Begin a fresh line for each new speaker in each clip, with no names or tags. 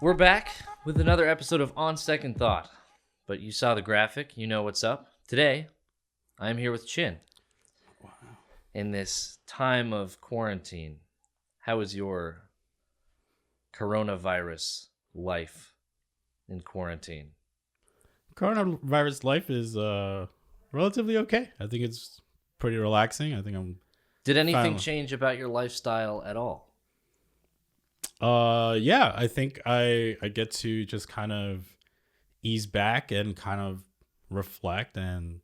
We're back with another episode of On Second Thought. But you saw the graphic, you know what's up. Today, I'm here with Chin.
Wow.
In this time of quarantine, how is your coronavirus life in quarantine?
Coronavirus life is relatively okay. I think it's pretty relaxing. I think
Did anything change about your lifestyle at all?
Yeah, I think I get to just kind of ease back and kind of reflect, and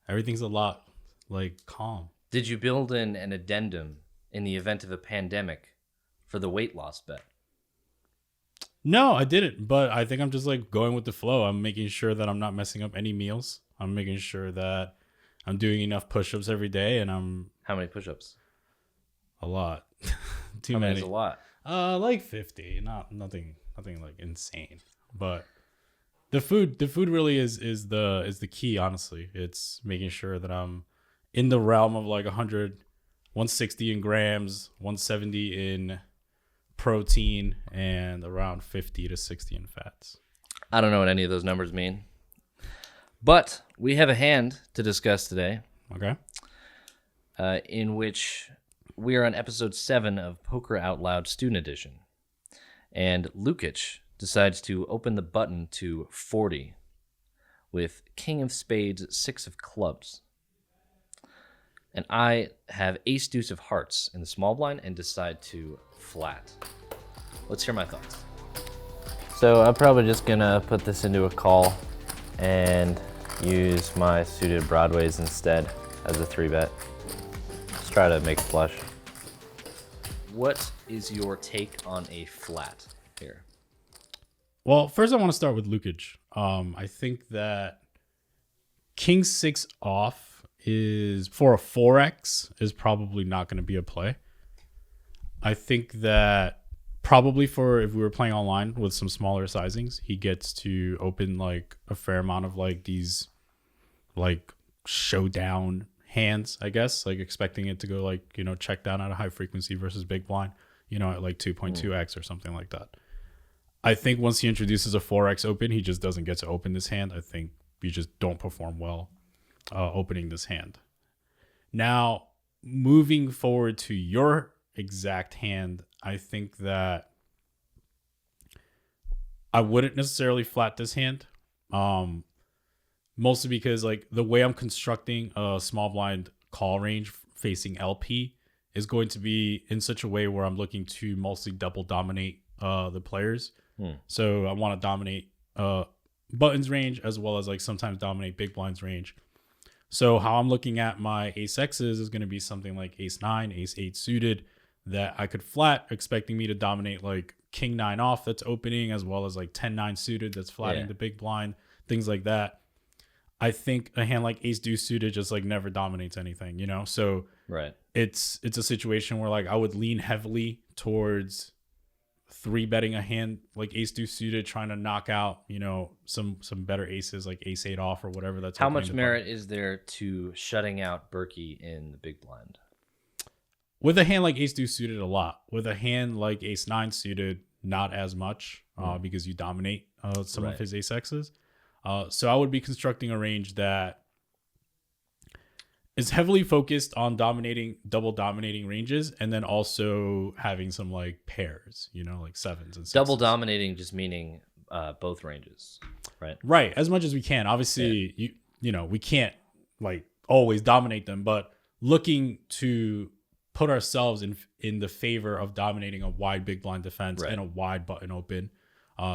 everything's a lot like calm.
Did you build in an addendum in the event of a pandemic for the weight loss bet?
No, I didn't, but I think I'm just like going with the flow. I'm making sure that I'm not messing up any meals. I'm making sure that I'm doing enough push-ups every day, and
How many push-ups?
a lot. Too
How many
many.
is a lot?
Like 50. Nothing like insane. But the food really is the key, honestly. It's making sure that I'm in the realm of like 160 in grams, 170 in protein, and around 50 to 60 in fats.
I don't know what any of those numbers mean. But we have a hand to discuss today,
Okay.
in which we are on episode 7 of Poker Out Loud Student Edition. And Lukic decides to open the button to 40 with King of Spades, 6 of Clubs. And I have Ace Deuce of Hearts in the small blind and decide to flat. Let's hear my thoughts. So I'm probably just gonna put this into a call and use my suited broadways instead as a 3-bet. Let's try to make a flush. What is your take on a flat here?
Well, first I want to start with Lukic. I think that King 6 off is for a 4x is probably not going to be a play. I think that probably for if we were playing online with some smaller sizings, he gets to open like a fair amount of like these like showdown hands, I guess, like expecting it to go like, check down at a high frequency versus big blind, at like 2.2x or something like that. I think once he introduces a 4x open, he just doesn't get to open this hand. I think you just don't perform well opening this hand. Now, moving forward to your exact hand, I think that I wouldn't necessarily flat this hand. Mostly because like the way I'm constructing a small blind call range facing LP is going to be in such a way where I'm looking to mostly double dominate the players. So I want to dominate buttons range as well as like sometimes dominate big blinds range. So how I'm looking at my ace X's is going to be something like ace 9, ace 8 suited that I could flat, expecting me to dominate like king 9 off that's opening, as well as like 10-9 suited that's flatting the big blind, things like that. I think a hand like ace deuce suited just like never dominates anything, So
right.
It's a situation where like I would lean heavily towards 3-betting a hand like ace deuce suited, trying to knock out, some better aces like ace 8 off or whatever. That's
how much merit is there to shutting out Berkey in the big blind?
With a hand like ace deuce suited, a lot. With a hand like ace 9 suited, not as much because you dominate some of his ace X's. So I would be constructing a range that is heavily focused on double dominating ranges, and then also having some like pairs, like 7s and 6s.
Double dominating just meaning both ranges, right?
Right, as much as we can. Obviously, we can't like always dominate them, but looking to put ourselves in the favor of dominating a wide big blind defense and a wide button open.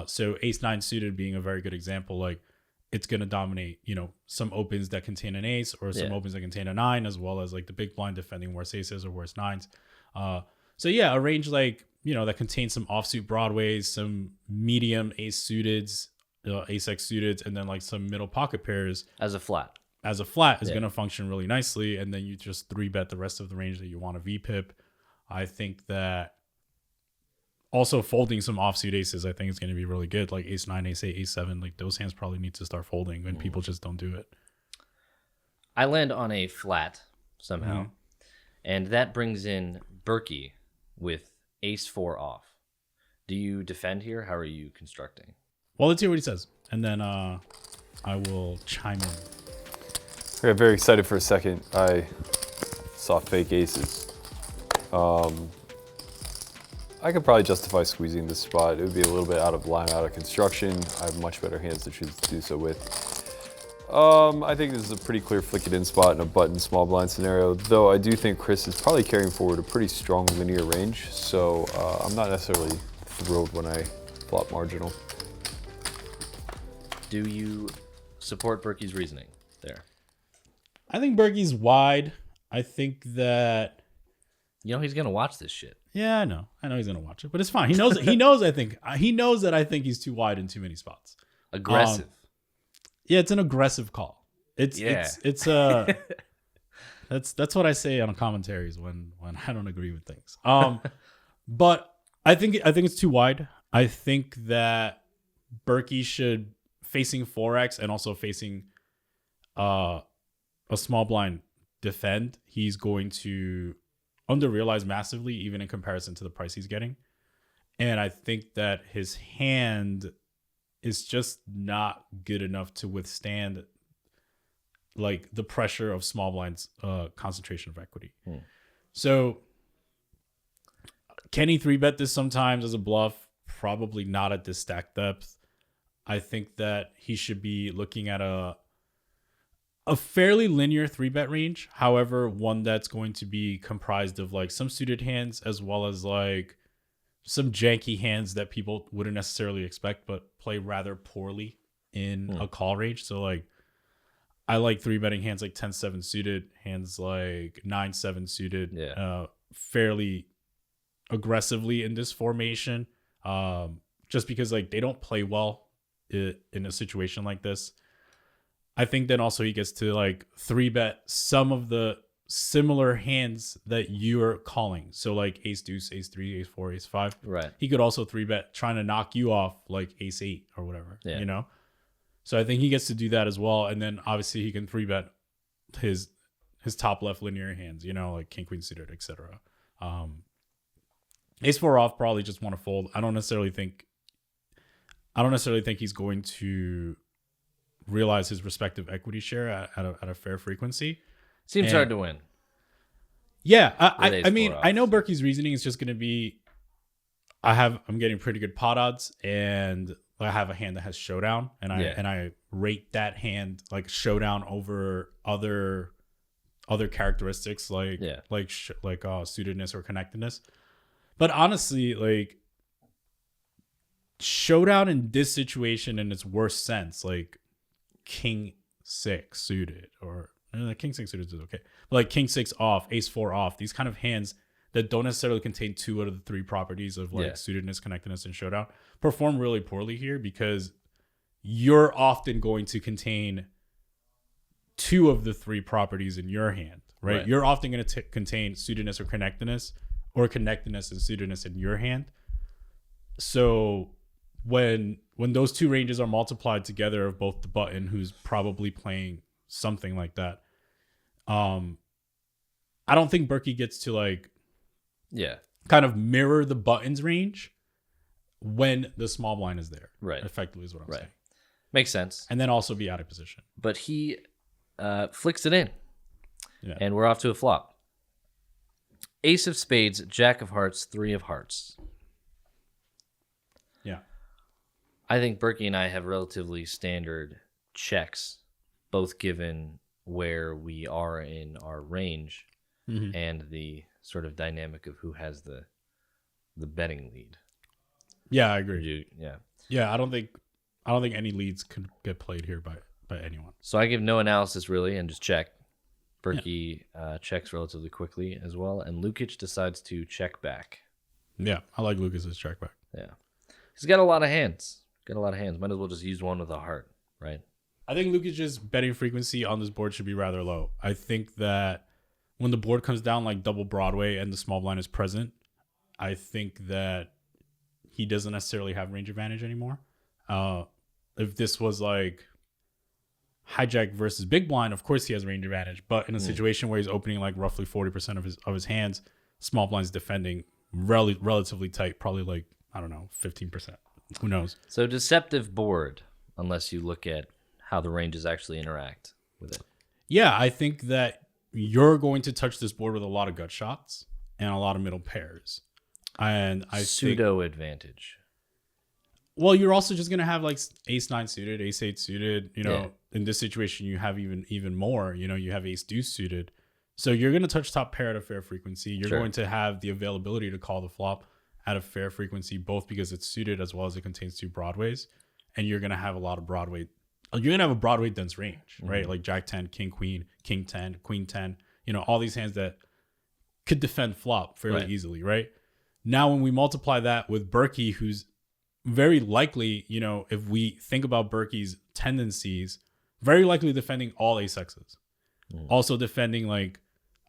So ace 9 suited being a very good example, like it's going to dominate, some opens that contain an ace or some opens that contain a 9, as well as like the big blind defending worse aces or worse 9s. So yeah, a range like, that contains some offsuit broadways, some medium ace suiteds, ace X suiteds, and then like some middle pocket pairs.
As a flat
is going to function really nicely. And then you just 3-bet the rest of the range that you want to VPIP. I think that also folding some offsuit aces, I think is going to be really good. Like ace 9, ace 8, ace 7, like those hands probably need to start folding when people just don't do it.
I land on a flat somehow. And that brings in Berkey with ace 4 off. Do you defend here? How are you constructing?
Well, let's hear what he says, and then I will chime in.
I got very excited for a second. I saw fake aces. I could probably justify squeezing this spot. It would be a little bit out of line, out of construction. I have much better hands to choose to do so with. I think this is a pretty clear flick it in spot in a button small blind scenario, though I do think Chris is probably carrying forward a pretty strong linear range, so I'm not necessarily thrilled when I flop marginal.
Do you support Berkey's reasoning there?
I think Berkey's wide. I think that...
You know he's going to watch this shit.
Yeah, I know he's gonna watch it, but it's fine. He knows. He knows. He knows that I think he's too wide in too many spots.
Aggressive.
Yeah, it's an aggressive call. It's that's what I say on commentaries when I don't agree with things. But I think it's too wide. I think that Berkey should facing 4x and also facing a small blind defend. He's going to under-realized massively, even in comparison to the price he's getting. And I think that his hand is just not good enough to withstand like the pressure of small blinds concentration of equity. So can he 3-bet this sometimes as a bluff? Probably not at this stack depth. I think that he should be looking at a fairly linear 3-bet range. However, one that's going to be comprised of like some suited hands as well as like some janky hands that people wouldn't necessarily expect but play rather poorly in a call range. So like I like 3-betting hands like 10-7 suited, hands like 9-7 suited, fairly aggressively in this formation, just because like they don't play well in a situation like this. I think then also he gets to like 3-bet some of the similar hands that you're calling. So like ace deuce, ace 3, ace 4, ace 5.
Right.
He could also 3-bet trying to knock you off like ace 8 or whatever, you know? So I think he gets to do that as well. And then obviously he can 3-bet his top left linear hands, you know, like king, queen suited, etc. Ace 4 off probably just want to fold. I don't necessarily think he's going to realize his respective equity share at a fair frequency.
Seems hard to win.
Yeah, I mean, I know Berkey's reasoning is just going to be, I'm getting pretty good pot odds, and I have a hand that has showdown, and I rate that hand like showdown over other characteristics like suitedness or connectedness. But honestly, like showdown in this situation in its worst sense, like king 6 suited or king 6 suited is okay, but like king 6 off, ace 4 off, these kind of hands that don't necessarily contain 2 out of the 3 properties of like suitedness, connectedness, and showdown perform really poorly here because you're often going to contain 2 of the 3 properties in your hand, right? You're often going to contain suitedness or connectedness and suitedness in your hand. So when those 2 ranges are multiplied together of both the button who's probably playing something like that, I don't think Berkey gets to like kind of mirror the button's range when the small blind is there. Right. Effectively is what I'm saying.
Makes sense.
And then also be out of position.
But he flicks it in.
Yeah.
And we're off to a flop. Ace of spades, jack of hearts, 3 of hearts.
Yeah.
I think Berkey and I have relatively standard checks, both given where we are in our range and the sort of dynamic of who has the betting lead.
Yeah, I agree.
Yeah.
I don't think any leads could get played here by anyone.
So I give no analysis really and just check. Berkey checks relatively quickly as well, and Lukic decides to check back.
Yeah, I like Lucas's check back.
Yeah. He's got a lot of hands. Might as well just use one with a heart, right?
I think Lukic's betting frequency on this board should be rather low. I think that when the board comes down like double Broadway and the small blind is present, I think that he doesn't necessarily have range advantage anymore. If this was like hijack versus big blind, of course he has range advantage. But in a situation where he's opening like roughly 40% of his hands, small blind's defending relatively tight, probably like I don't know, 15%. Who knows?
So deceptive board, unless you look at how the ranges actually interact with it.
Yeah, I think that you're going to touch this board with a lot of gut shots and a lot of middle pairs. And I
Pseudo advantage.
Well, you're also just going to have like ace 9 suited, ace 8 suited. You know,
Yeah.
In this situation, you have even more. You know, you have ace deuce suited. So you're going to touch top pair at a fair frequency. You're
Sure.
going to have the availability to call the flop at a fair frequency, both because it's suited as well as it contains 2 broadways. And you're going to have a lot of Broadway. You're going to have a Broadway dense range, right? Like Jack 10, King Queen, King 10, Queen 10. You know, all these hands that could defend flop fairly easily, right? Now, when we multiply that with Berkey, who's very likely, you know, if we think about Berkey's tendencies, very likely defending all ace X's. Also defending like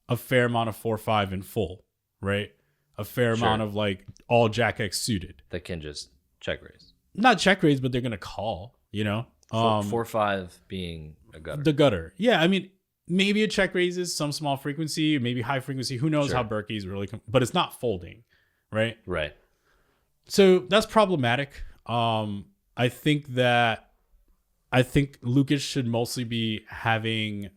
a fair amount of 4-5 in full, right? A fair amount of like all Jack X suited.
That can just check raise.
Not check raise, but they're going to call, you know?
4-5 being a gutter.
The gutter. Yeah, I mean, maybe a check raises some small frequency, maybe high frequency. Who knows how Berkey's really, but it's not folding, right?
Right.
So that's problematic. I think Lucas should mostly be having.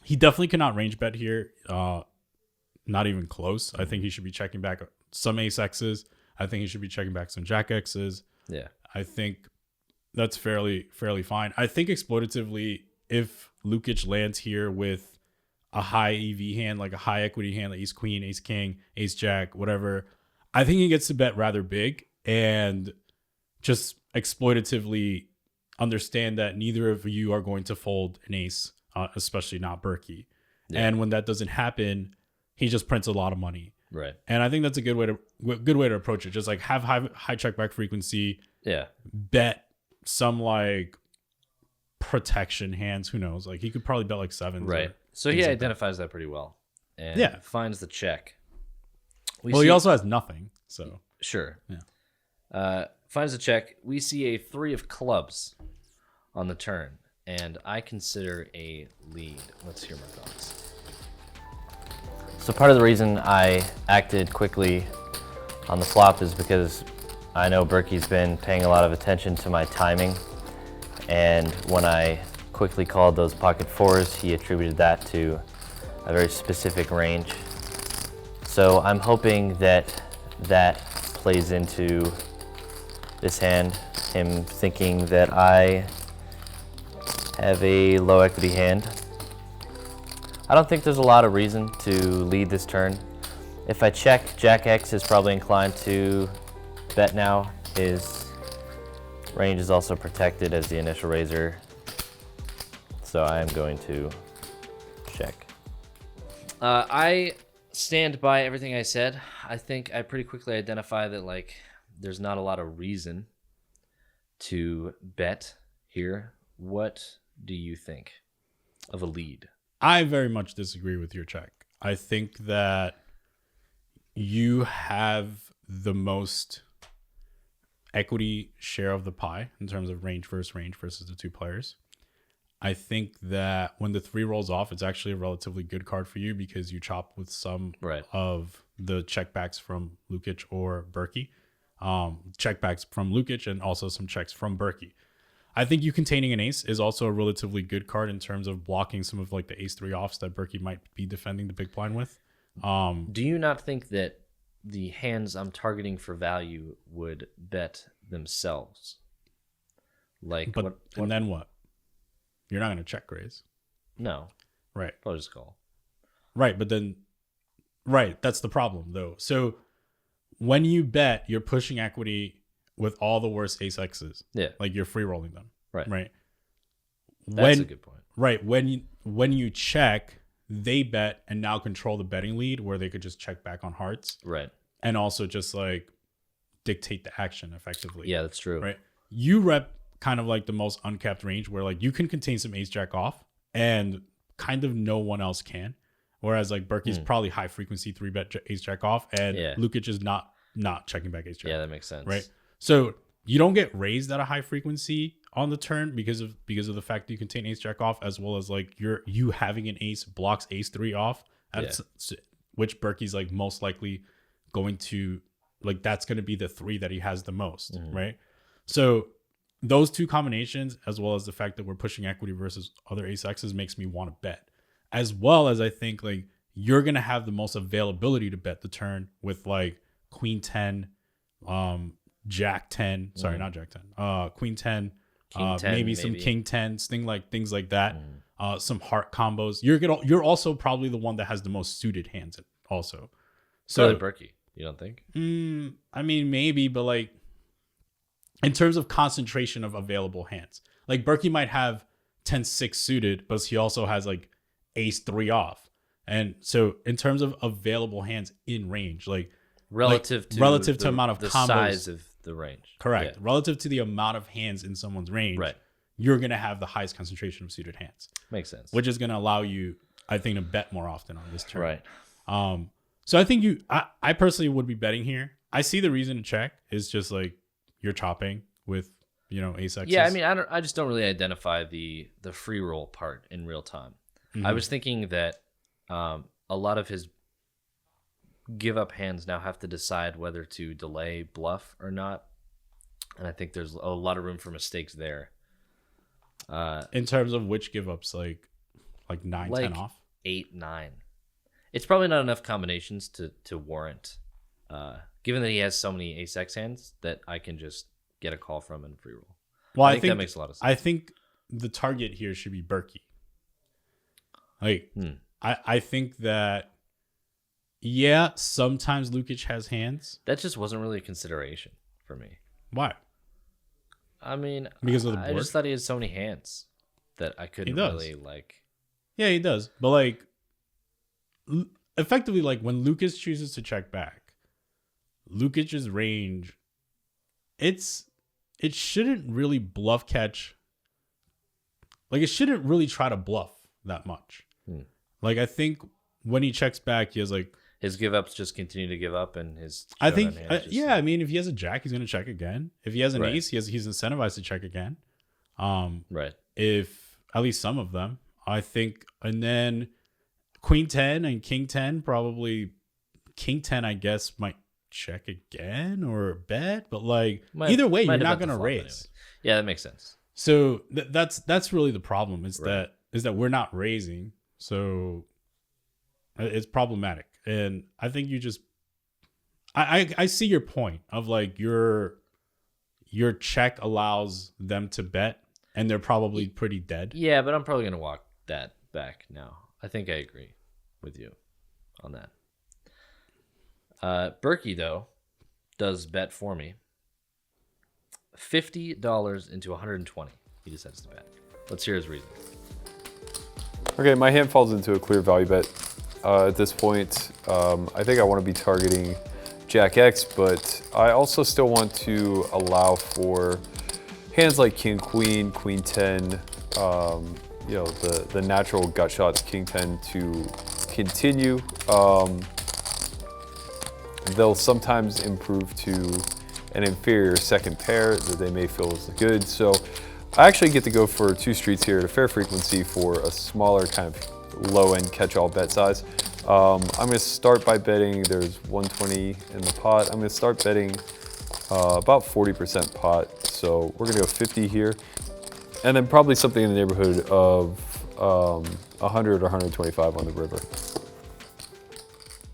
He definitely cannot range bet here. Not even close. I think he should be checking back some ace X's. I think he should be checking back some Jack X's.
Yeah.
I think that's fairly fine. I think exploitatively, if Lukic lands here with a high EV hand, like a high equity hand, like ace queen, ace king, ace jack, whatever, I think he gets to bet rather big and just exploitatively understand that neither of you are going to fold an ace, especially not Berkey. Yeah. And when that doesn't happen, he just prints a lot of money.
Right.
And I think that's a good way to approach it. Just like have high check back frequency.
Yeah.
Bet some like protection hands. Who knows? Like he could probably bet like sevens.
Right. So he identifies that pretty well. And finds the check.
He also has nothing. So
sure.
Yeah.
Finds the check. We see a 3 of clubs on the turn, and I consider a lead. Let's hear my thoughts.
So part of the reason I acted quickly on the flop is because I know Berkey's been paying a lot of attention to my timing, and when I quickly called those pocket fours, he attributed that to a very specific range. So I'm hoping that that plays into this hand, him thinking that I have a low equity hand. I don't think there's a lot of reason to lead this turn. If I check, Jack X is probably inclined to bet now. His range is also protected as the initial raiser, so I am going to check.
I stand by everything I said. I think I pretty quickly identify that like there's not a lot of reason to bet here. What do you think of a lead?
I very much disagree with your check. I think that you have the most equity share of the pie in terms of range versus the 2 players. I think that when the 3 rolls off, it's actually a relatively good card for you because you chop with some of the checkbacks from Lukic or Berkey. Checkbacks from Lukic and also some checks from Berkey. I think you containing an ace is also a relatively good card in terms of blocking some of like the ace 3 offs that Berkey might be defending the big blind with.
Do you not think that the hands I'm targeting for value would bet themselves? Like,
and then what? You're not going to check raise.
No.
Right.
Probably just call.
Right, but then, that's the problem though. So when you bet, you're pushing equity with all the worst ace X's.
Yeah.
Like you're free rolling them. Right.
That's a good point.
Right. When you check, they bet and now control the betting lead where they could just check back on hearts.
Right.
And also just like dictate the action effectively.
Yeah, that's true.
Right. You rep kind of like the most uncapped range where like you can contain some ace jack off and kind of no one else can. Whereas like Berkey's probably high frequency 3-bet ace jack off and Lukic is not checking back ace jack.
Yeah, that makes sense.
Right. So you don't get raised at a high frequency on the turn because of the fact that you contain ace jack off, as well as like you having an ace blocks ace 3 off, which Berkey's like most likely going to like that's going to be the 3 that he has the most, right? So those two combinations, as well as the fact that we're pushing equity versus other ace X's, makes me want to bet. As well as I think like you're going to have the most availability to bet the turn with like queen 10, jack 10, sorry, not jack 10, queen 10,
King 10
maybe some king 10s, things like that. Some heart combos. You're also probably the one that has the most suited hands also. So
Probably Berkey, you don't think?
I mean, maybe, but like in terms of concentration of available hands, like Berkey might have 10-6 suited, but he also has like ace 3 off. And so in terms of available hands in range, like
Relative
to amount of
the
combos,
size of the range.
correct.
Yeah.
Relative to the amount of hands in someone's range,
Right.
you're going to have the highest concentration of suited hands,
Makes sense.
which is going to allow you, I think, to bet more often on this turn.
Right.
So I think I personally would be betting here. I see the reason to check is just like you're chopping with, ace X's.
Yeah, I mean, I just don't really identify the free roll part in real time. I was thinking that a lot of his give up hands now have to decide whether to delay bluff or not, and I think there's a lot of room for mistakes there.
In terms of which give ups, like 9,
Like
10 off.
8, 9. It's probably not enough combinations to warrant. Given that he has so many ace X hands that I can just get a call from and free roll.
Well,
I think that makes a lot of sense.
I think the target here should be Berkey. Like, I think that, yeah, sometimes Lukic has hands.
That just wasn't really a consideration for me.
Why?
I mean,
Because of the
I
board?
just thought he had so many hands that I couldn't
does.
really like.
Yeah, he does. But like, effectively, like when Lucas chooses to check back, Lukic's range, it shouldn't really bluff catch. Like, it shouldn't really try to bluff that much. Like, I think when he checks back, he has like,
His give ups just continue to give up, and his
I think,
showdown hands just,
yeah. I mean, if he has a jack, he's going to check again. If he has an
Right.
ace, he's incentivized to check again.
right.
If at least some of them, I think, and then queen 10 and king 10, probably king 10, I guess, might check again or bet, but like either way, you're not going to raise.
Anyway. Yeah, that makes sense.
So that's really the problem is that we're not raising. So it's problematic. And I think you just, I see your point of like your check allows them to bet and they're probably pretty dead.
Yeah, but I'm probably gonna walk that back now. I think I agree with you on that. Berkey though does bet for me. $50 into 120. He decides to bet. Let's hear his reason.
Okay, my hand falls into a clear value bet. At this point, I think I want to be targeting Jack X, but I also still want to allow for hands like King Queen, Queen 10, the natural gut shots, King 10 to continue. They'll sometimes improve to an inferior second pair that they may feel is good. So I actually get to go for 2 streets here at a fair frequency for a smaller kind of low-end catch-all bet size. I'm going to start by betting, there's 120 in the pot. I'm going to start betting about 40% pot. So we're going to go 50 here. And then probably something in the neighborhood of 100 or 125 on the river.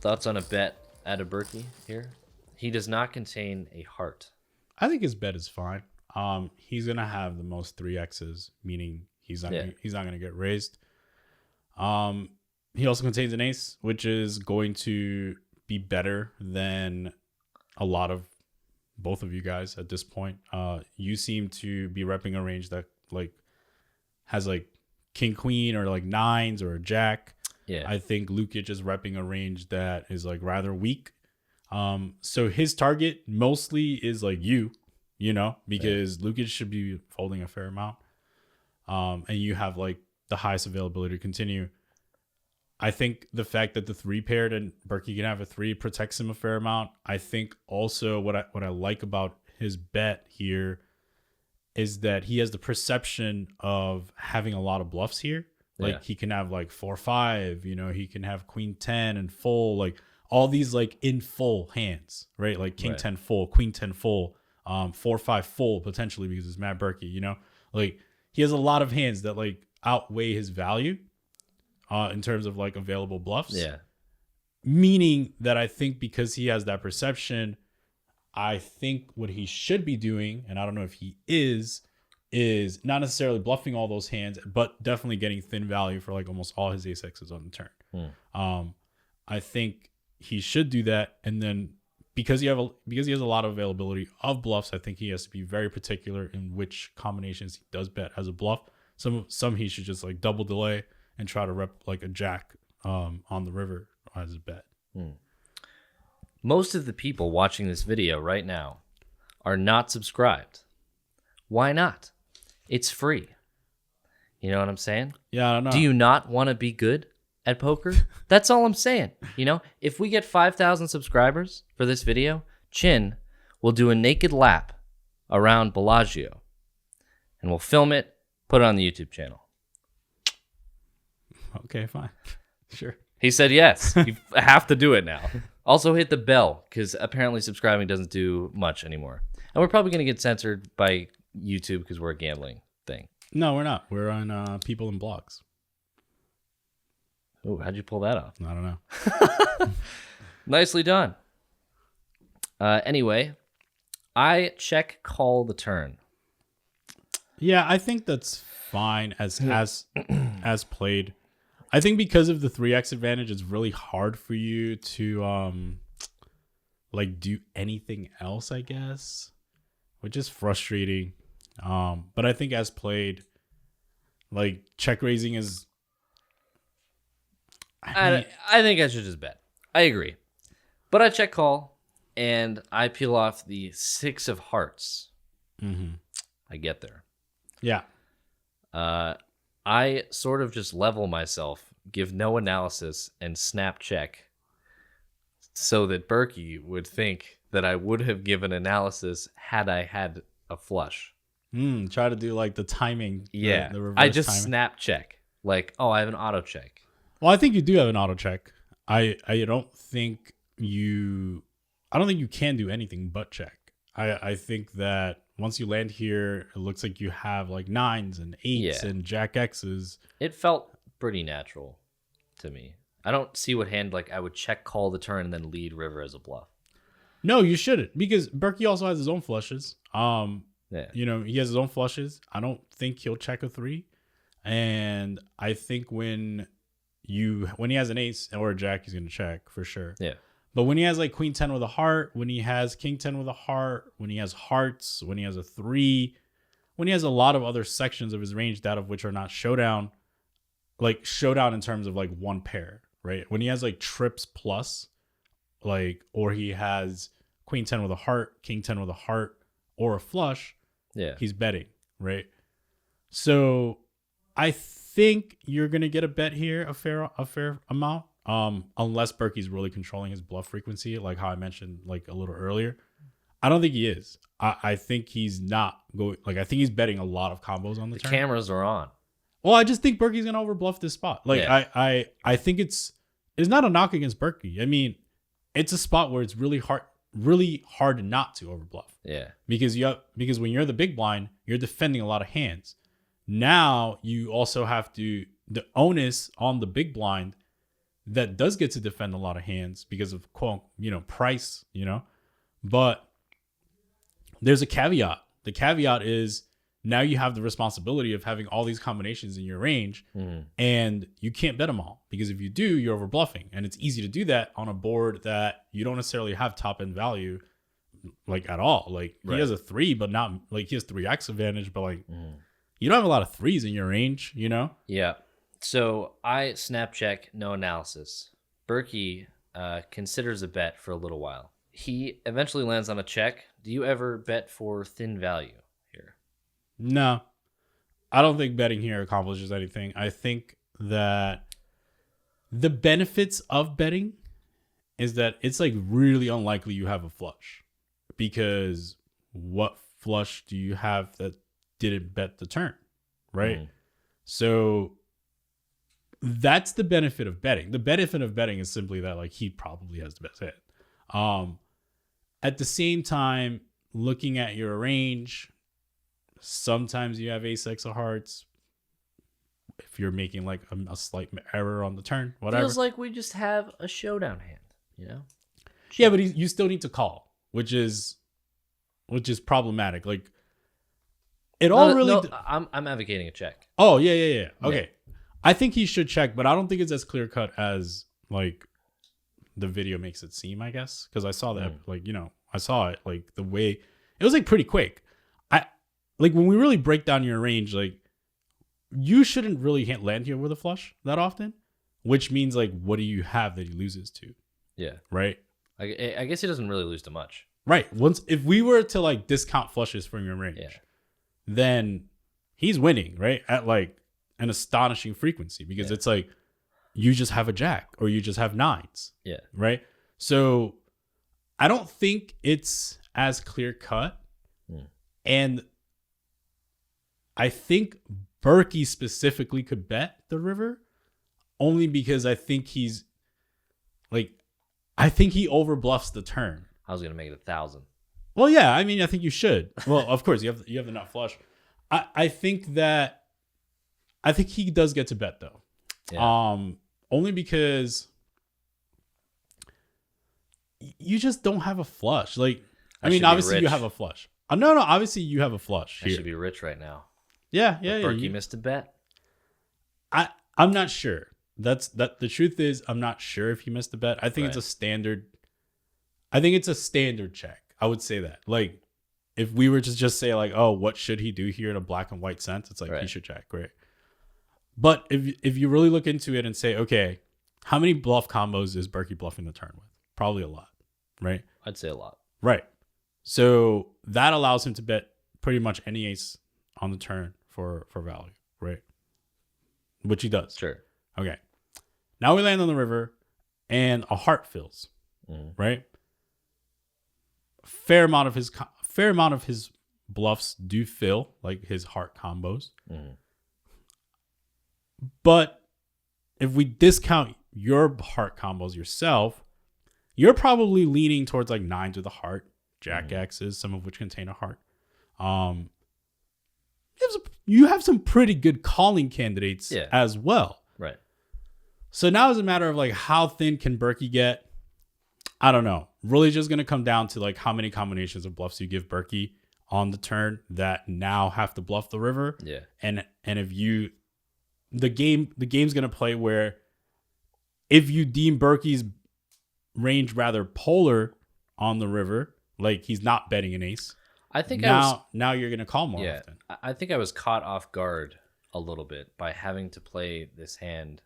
Thoughts on a bet at a Berkey here? He does not contain a heart.
I think his bet is fine. He's gonna have the most 3X's, meaning he's not gonna get raised. He also contains an ace, which is going to be better than a lot of both of you guys at this point. You seem to be repping a range that like has like king queen or like 9s or a jack.
Yeah.
I think Lukic is repping a range that is like rather weak. So his target mostly is like because Lukic should be folding a fair amount. And you have like the highest availability to continue. I think the fact that the 3 paired and Berkey can have a 3 protects him a fair amount. I think also what I like about his bet here is that he has the perception of having a lot of bluffs here. Like he can have like 4-5, he can have queen 10 and full, like all these like in full hands, right? Like king 10 full, queen 10 full, 4-5 full potentially because it's Matt Berkey, you know? Like he has a lot of hands that like outweigh his value in terms of like available bluffs.
Yeah.
Meaning that I think because he has that perception, I think what he should be doing, and I don't know if he is not necessarily bluffing all those hands, but definitely getting thin value for like almost all his ace X's on the turn. I think he should do that, and then because he has a lot of availability of bluffs, I think he has to be very particular in which combinations he does bet as a bluff. Some he should just like double delay and try to rep like a jack on the river as a bet.
Most of the people watching this video right now are not subscribed. Why not? It's free. You know what I'm saying?
Yeah, I don't know.
Do you not want to be good at poker? That's all I'm saying. You know, if we get 5,000 subscribers for this video, Chin will do a naked lap around Bellagio, and we'll film it, put it on the YouTube channel.
Okay, fine. Sure.
He said yes. You have to do it now. Also hit the bell, because apparently subscribing doesn't do much anymore. And we're probably going to get censored by YouTube because we're a gambling thing.
No, we're not. We're on People and Blogs.
Oh, how'd you pull that off?
I don't know.
Nicely done. Anyway, I check call the turn.
Yeah, I think that's fine as played. I think because of the 3x advantage, it's really hard for you to like do anything else, I guess, which is frustrating. But I think as played, like check raising is.
I think I should just bet. I agree. But I check call, and I peel off the 6 of hearts. I get there.
Yeah.
I sort of just level myself, give no analysis, and snap check so that Berkey would think that I would have given analysis had I had a flush.
Try to do like the timing.
Yeah.
The reverse
I just
timing.
snap check. Like, oh, I have an auto check.
Well, I think you do have an auto check. I don't think you can do anything but check. I think that once you land here, it looks like you have like 9s and 8s and jack X's.
It felt pretty natural to me. I don't see what hand like I would check call the turn and then lead river as a bluff.
No, you shouldn't, because Berkey also has his own flushes.
Yeah.
You know, he has his own flushes. I don't think he'll check a 3. And I think when he has an ace or a jack, he's going to check for sure.
Yeah.
But when he has like queen 10 with a heart, when he has king 10 with a heart, when he has hearts, when he has a 3, when he has a lot of other sections of his range, that of which are not showdown, like showdown in terms of like one pair, right? When he has like trips plus, like, or he has queen 10 with a heart, king 10 with a heart, or a flush, he's betting, right? So I think you're going to get a bet here, a fair amount. Unless Berkey's really controlling his bluff frequency, like how I mentioned like a little earlier. I don't think he is. I think he's not going. Like I think he's betting a lot of combos on the turn.
Cameras are on.
Well, I just think Berkey's gonna overbluff this spot. Like I think it's not a knock against Berkey. I mean, it's a spot where it's really hard not to overbluff.
Yeah.
Because when you're the big blind, you're defending a lot of hands. Now you also have the onus on the big blind that does get to defend a lot of hands because of price, but there's a caveat. The caveat is now you have the responsibility of having all these combinations in your range and you can't bet them all, because if you do, you're over bluffing, and it's easy to do that on a board that you don't necessarily have top end value like at all. Like he has a 3, but not like he has 3x advantage, but like you don't have a lot of 3s in your range,
Yeah. So I snap check, no analysis. Berkey considers a bet for a little while. He eventually lands on a check. Do you ever bet for thin value here?
No, I don't think betting here accomplishes anything. I think that the benefits of betting is that it's like really unlikely you have a flush, because what flush do you have that didn't bet the turn, right? So that's the benefit of betting. The benefit of betting is simply that like he probably has the best hit. At the same time, looking at your range, sometimes you have ace X of hearts. If you're making like a slight error on the turn, whatever.
Feels like we just have a showdown hand, you know?
Yeah, but you still need to call, which is problematic. Like it all really.
I'm advocating a check.
Oh yeah. Okay, I think he should check, but I don't think it's as clear cut as like the video makes it seem. I guess because I saw that, I saw it like the way it was like pretty quick. I like when we really break down your range, like you shouldn't really land here with a flush that often, which means like what do you have that he loses to?
Yeah,
right.
I guess he doesn't really lose to much.
Right. If we were to like discount flushes from your range, then he's winning, right? At like an astonishing frequency because it's like you just have a jack or you just have nines.
Yeah.
Right. So I don't think it's as clear cut. And I think Berkey specifically could bet the river only because I think he overbluffs the turn.
I was gonna make it 1,000.
Well, yeah, I mean, I think you should. Well, of course, you have the nut flush. I think he does get to bet though. Yeah. Only because you just don't have a flush. Like, I mean, obviously you have a flush. No, obviously you have a flush.
I should be rich right now.
Yeah.
Berkey missed a bet.
I'm not sure. The truth is I'm not sure if he missed a bet. I think it's a standard. I think it's a standard check. I would say that. Like, if we were to just say like, oh, what should he do here in a black and white sense? It's like he should check, right? But if you really look into it and say, okay, how many bluff combos is Berkey bluffing the turn with? Probably a lot, right?
I'd say a lot.
Right. So that allows him to bet pretty much any ace on the turn for value, right? Which he does.
Sure.
Okay. Now we land on the river and a heart fills, right? Fair amount of his bluffs do fill, like his heart combos. But if we discount your heart combos yourself, you're probably leaning towards like nines with a heart, jack X's, some of which contain a heart. You have some pretty good calling candidates as well.
Right.
So now it's a matter of like how thin can Berkey get? I don't know. Really just going to come down to like how many combinations of bluffs you give Berkey on the turn that now have to bluff the river.
Yeah.
And if you the game's going to play where if you deem Berkey's range rather polar on the river, like he's not betting an ace.
I think
now you're going to call more often.
I think I was caught off guard a little bit by having to play this hand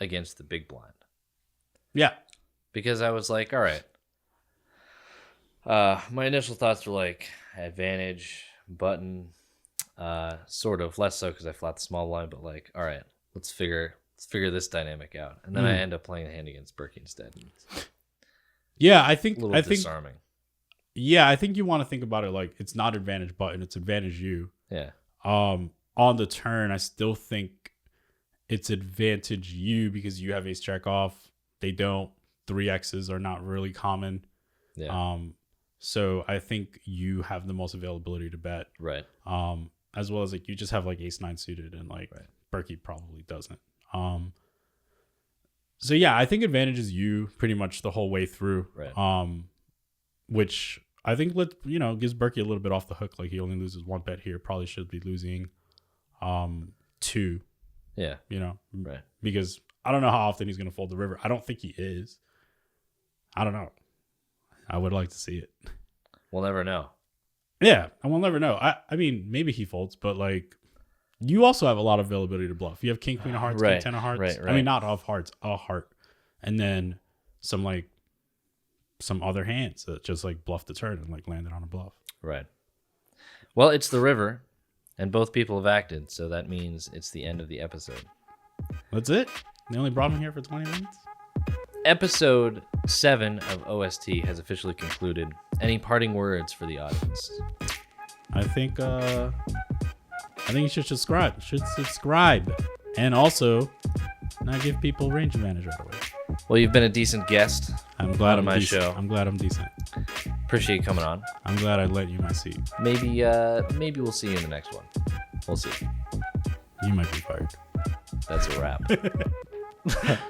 against the big blind. Yeah. Because I was like, all right. My initial thoughts were like advantage, button, sort of less so because I flat the small blind, but like, all right, let's figure this dynamic out. And then I end up playing the hand against Berkey instead.
Yeah, I think
disarming.
Yeah, I think you want to think about it like it's not advantage button, it's advantage you.
Yeah.
On the turn, I still think it's advantage you because you have ace jack off. They don't. 3Xs are not really common. Yeah. So I think you have the most availability to bet.
Right.
As well as like you just have like ace 9 suited and like Berkey probably doesn't. So yeah, I think advantage is you pretty much the whole way through.
Right.
Which I think gives Berkey a little bit off the hook. Like he only loses one bet here, probably should be losing 2.
Yeah.
Right. Because I don't know how often he's going to fold the river. I don't think he is. I don't know. I would like to see it.
We'll never know.
Yeah, and we'll never know. I mean, maybe he folds, but like you also have a lot of availability to bluff. You have king, queen of hearts, king, 10 of hearts.
Right.
I mean, not of hearts, a heart. And then some other hands that just like bluff the turn and like landed on a bluff.
Right. Well, it's the river, and both people have acted, so that means it's the end of the episode.
That's it? They only brought me here for 20 minutes?
Episode 7 of OST has officially concluded. Any parting words for the audience?
I think you should subscribe. And also, and I give people range advantage right away.
Well, you've been a decent guest.
I'm glad
on
I'm
my
decent.
show.
I'm glad I'm decent.
Appreciate you coming on.
I'm glad I let you my seat.
Maybe we'll see you in the next one. We'll see.
You might be fired.
That's a wrap.